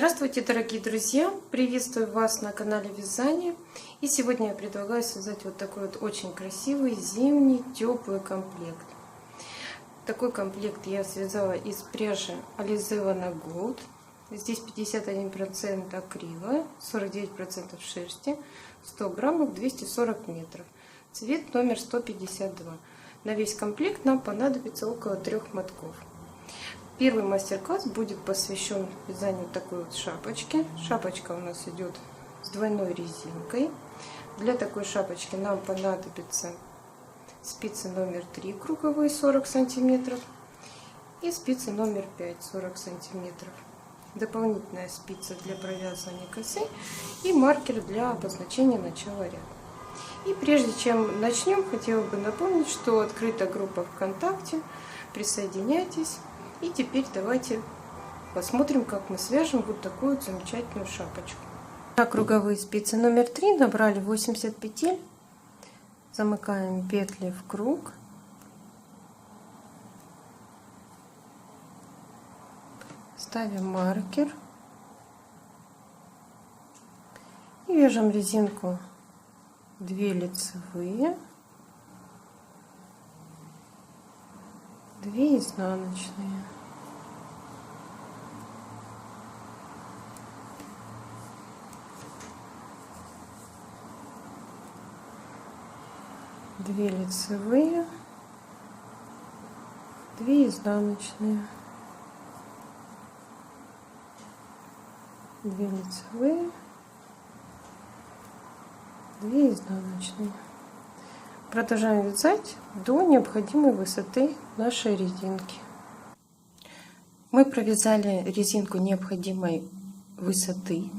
Здравствуйте, дорогие друзья! Приветствую вас на канале Вязания. И сегодня я предлагаю связать вот такой вот очень красивый зимний теплый комплект. Такой комплект я связала из пряжи Alize Vanna Gold. Здесь 51% акрила, 49% шерсти, 100 граммов, 240 метров. Цвет номер 152. На весь комплект нам понадобится около 3 мотков. Первый мастер-класс будет посвящен вязанию такой вот шапочки. Шапочка у нас идет с двойной резинкой. Для такой шапочки нам понадобится спицы номер 3 круговые 40 сантиметров и спицы номер 5 40 сантиметров. Дополнительная спица для провязывания косы и маркер для обозначения начала ряда. И прежде чем начнем, хотела бы напомнить, что открыта группа ВКонтакте. Присоединяйтесь. И теперь давайте посмотрим, как мы свяжем вот такую замечательную шапочку. На круговые спицы номер 3 набрали 80 петель. Замыкаем петли в круг. Ставим маркер. И вяжем резинку 2 лицевые, 2 изнаночные. Две лицевые, 2 изнаночные, 2 лицевые, 2 изнаночные. Продолжаем вязать до необходимой высоты нашей резинки. Мы провязали резинку необходимой высоты.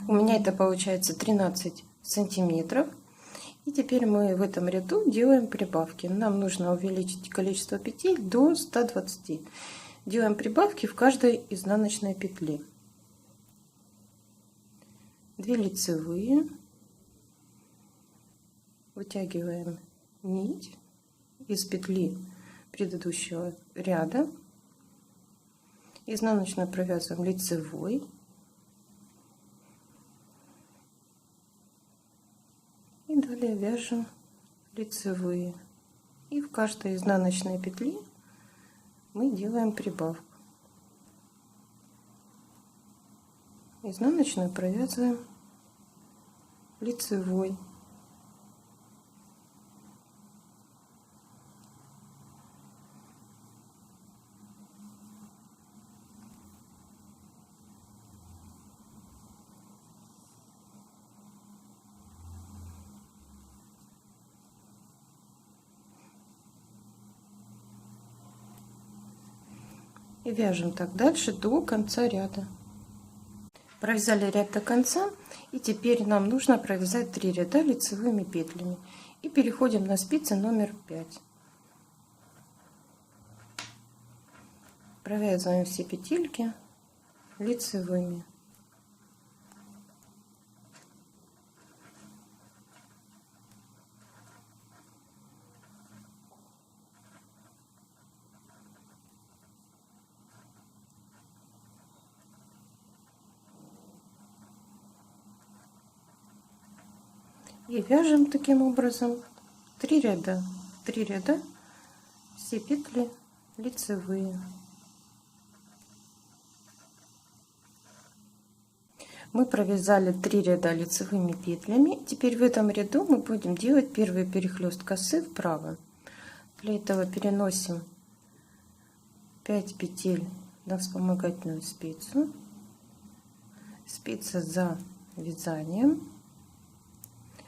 У меня это получается 13 сантиметров. И теперь мы в этом ряду делаем прибавки. Нам нужно увеличить количество петель до 120. Делаем прибавки в каждой изнаночной петле. 2 лицевые. Вытягиваем нить из петли предыдущего ряда. Изнаночную провязываем лицевой. И далее вяжем лицевые. И в каждой изнаночной петле мы делаем прибавку. Изнаночную провязываем лицевой. И вяжем так дальше до конца ряда. Провязали ряд до конца, и теперь нам нужно провязать 3 ряда лицевыми петлями. И переходим на спицы номер 5. Провязываем все петельки лицевыми. И вяжем таким образом 3 ряда. 3 ряда, все петли лицевые. Мы провязали 3 ряда лицевыми петлями. Теперь в этом ряду мы будем делать первый перехлест косы вправо. Для этого переносим 5 петель на вспомогательную спицу. Спица за вязанием.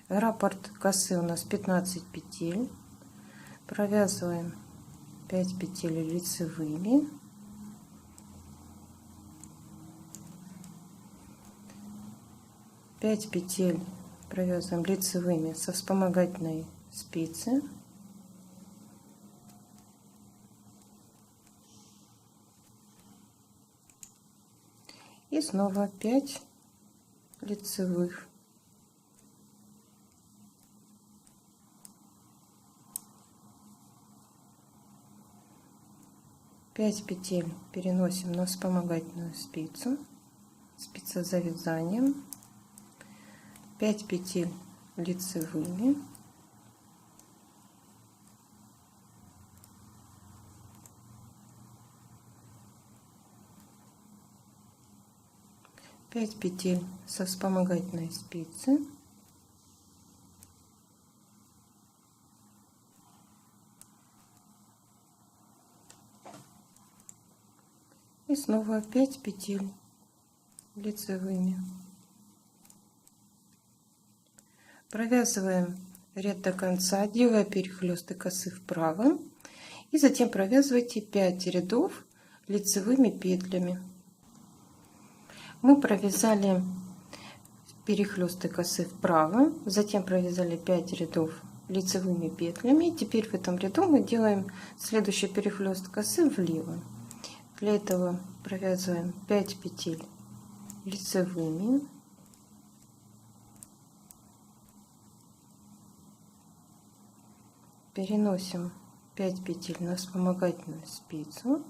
Раппорт косы у нас 15 петель. Провязываем 5 петель лицевыми. Пять петель провязываем лицевыми со вспомогательной спицы. И снова 5 лицевых. Пять петель переносим на вспомогательную спицу. спица за вязанием, 5 петель лицевыми, пять петель со вспомогательной спицы, и снова 5 петель лицевыми. Провязываем ряд до конца, делая перехлесты косы вправо, и затем провязывайте 5 рядов лицевыми петлями. Мы провязали перехлесты косы вправо, затем провязали 5 рядов лицевыми петлями. Теперь в этом ряду мы делаем следующий перехлест косы влево. Для этого провязываем 5 петель лицевыми, переносим 5 петель на вспомогательную спицу,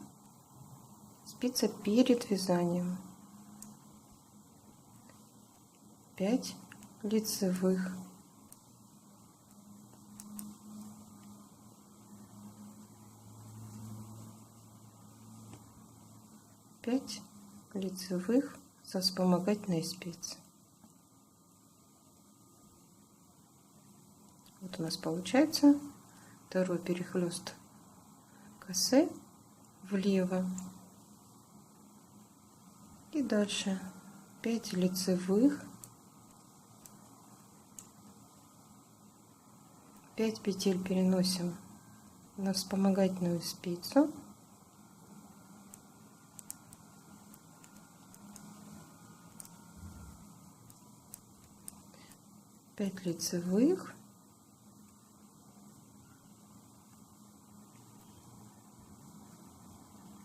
спица перед вязанием, 5 лицевых, пять лицевых со вспомогательной спицы. Вот у нас получается второй перехлест косы влево, и дальше 5 лицевых, 5 петель переносим на вспомогательную спицу, пять лицевых,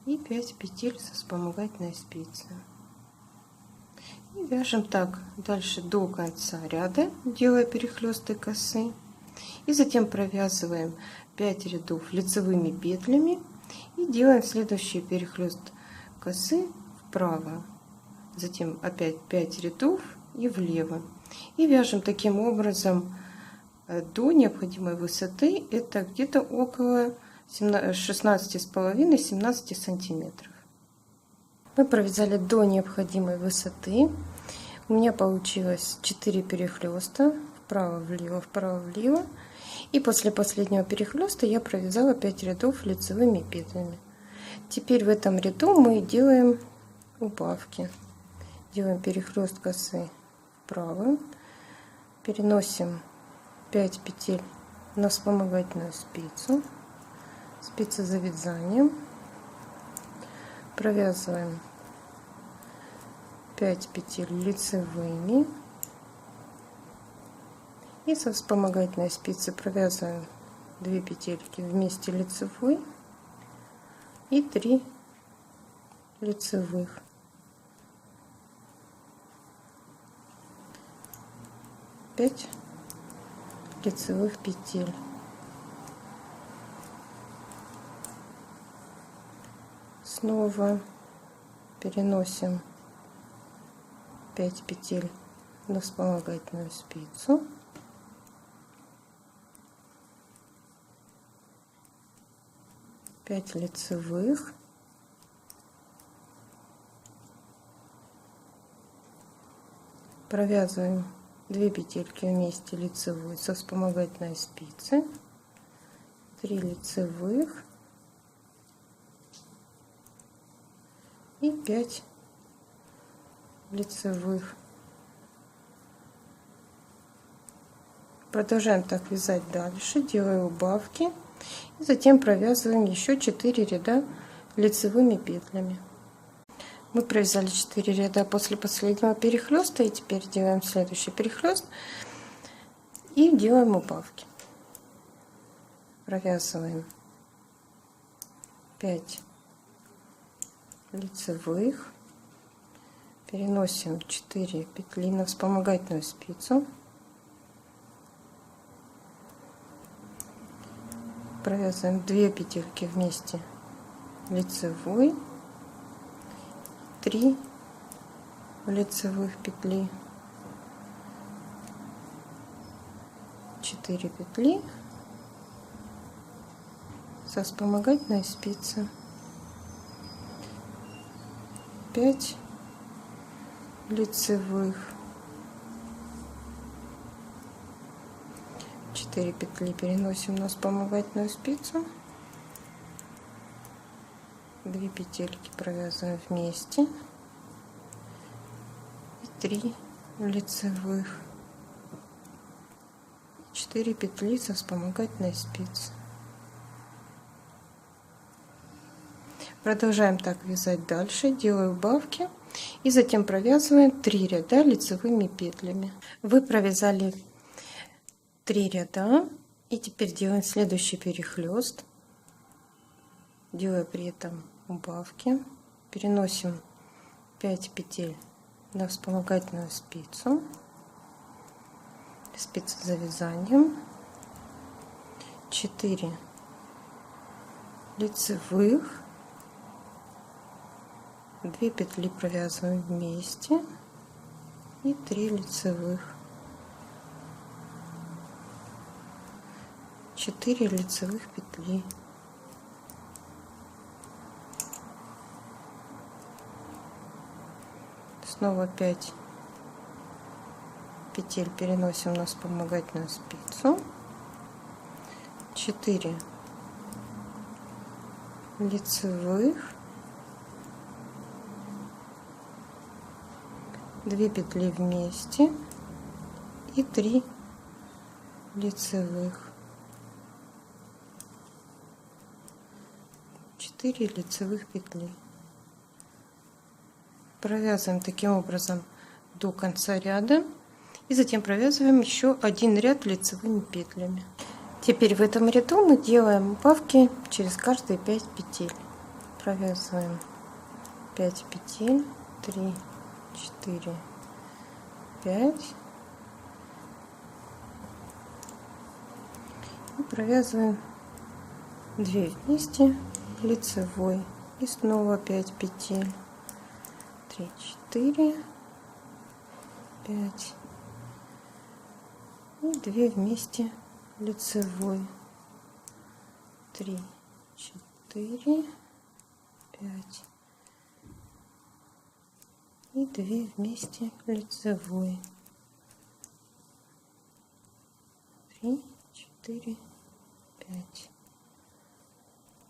и 5 петель со вспомогательной спицы. И вяжем так дальше до конца ряда, делая перехлесты косы, и затем провязываем 5 рядов лицевыми петлями и делаем следующий перехлест косы вправо, затем опять 5 рядов и влево, и вяжем таким образом до необходимой высоты, это где-то около 16,5-17 сантиметров. Мы провязали до необходимой высоты. У меня получилось 4 перехлеста вправо-влево, вправо-влево, и после последнего перехлеста я провязала 5 рядов лицевыми петлями. Теперь в этом ряду мы делаем убавки, делаем перехлест косы вправо, переносим 5 петель на вспомогательную спицу, спица за вязанием, провязываем 5 петель лицевыми, и со вспомогательной спицы провязываем 2 петельки вместе лицевой и 3 лицевых, 5 лицевых петель. Снова переносим 5 петель на вспомогательную спицу, пять лицевых, провязываем 2 петельки вместе лицевой со вспомогательной спицы, 3 лицевых и 5 лицевых. Продолжаем так вязать дальше, делая убавки, и затем провязываем еще 4 ряда лицевыми петлями. Мы провязали 4 ряда после последнего перехлеста, и теперь делаем следующий перехлест и делаем убавки. Провязываем 5 лицевых, переносим 4 петли на вспомогательную спицу, провязываем 2 петельки вместе лицевой, 3 лицевых петли, 4 петли со вспомогательной спицы, 5 лицевых, 4 петли переносим на вспомогательную спицу, 2 петельки провязываем вместе и 3 лицевых, 4 петли со вспомогательной спицы. Продолжаем так вязать дальше, делаю убавки и затем провязываем 3 ряда лицевыми петлями. Вы провязали 3 ряда и теперь делаем следующий перехлест, делая при этом убавки, переносим 5 петель на вспомогательную спицу, спицы за вязанием, 4 лицевых, 2 петли провязываем вместе и 3 лицевых, 4 лицевых петли, снова 5 петель переносим на вспомогательную спицу, 4 лицевых, 2 петли вместе и 3 лицевых, 4 лицевых петли. Провязываем таким образом до конца ряда и затем провязываем еще один ряд лицевыми петлями. Теперь в этом ряду мы делаем убавки через каждые 5 петель. Провязываем 5 петель, 3, 4, 5 и провязываем 2 вместе лицевой и снова 5 петель, 3, 4, 5 и 2 вместе лицевой, 3, 4, 5 и 2 вместе лицевой, 3, 4, 5,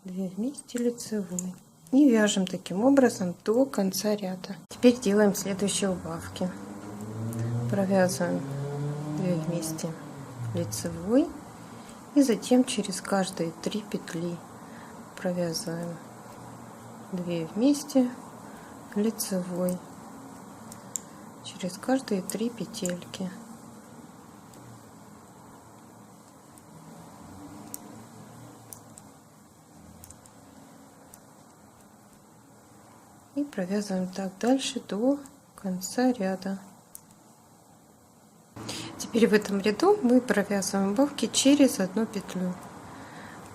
2 вместе лицевой и вяжем таким образом до конца ряда. Теперь делаем следующие убавки. Провязываем 2 вместе лицевой и затем через каждые 3 петли провязываем 2 вместе лицевой через каждые 3 петельки. И провязываем так дальше до конца ряда. Теперь в этом ряду мы провязываем убавки через 1 петлю.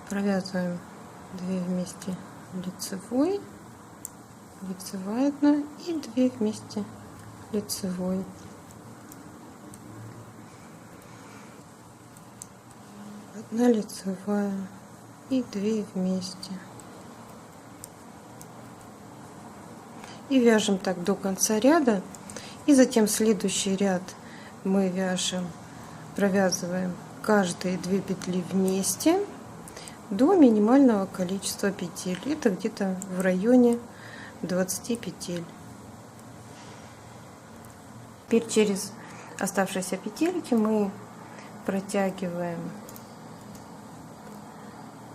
Провязываем 2 вместе лицевой, лицевая 1 и 2 вместе лицевой. Одна лицевая и 2 вместе. И вяжем так до конца ряда. И затем следующий ряд мы вяжем, провязываем каждые 2 петли вместе до минимального количества петель. Это где-то в районе 20 петель. Теперь через оставшиеся петельки мы протягиваем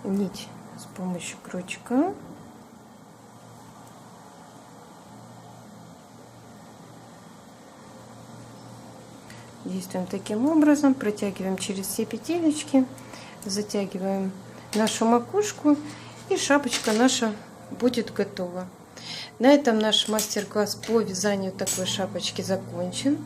нить с помощью крючка. Действуем таким образом, протягиваем через все петелечки, затягиваем нашу макушку, и шапочка наша будет готова. На этом наш мастер-класс по вязанию такой шапочки закончен.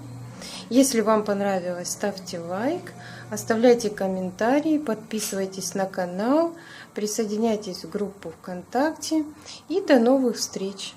Если вам понравилось, ставьте лайк, оставляйте комментарии, подписывайтесь на канал, присоединяйтесь в группу ВКонтакте и до новых встреч!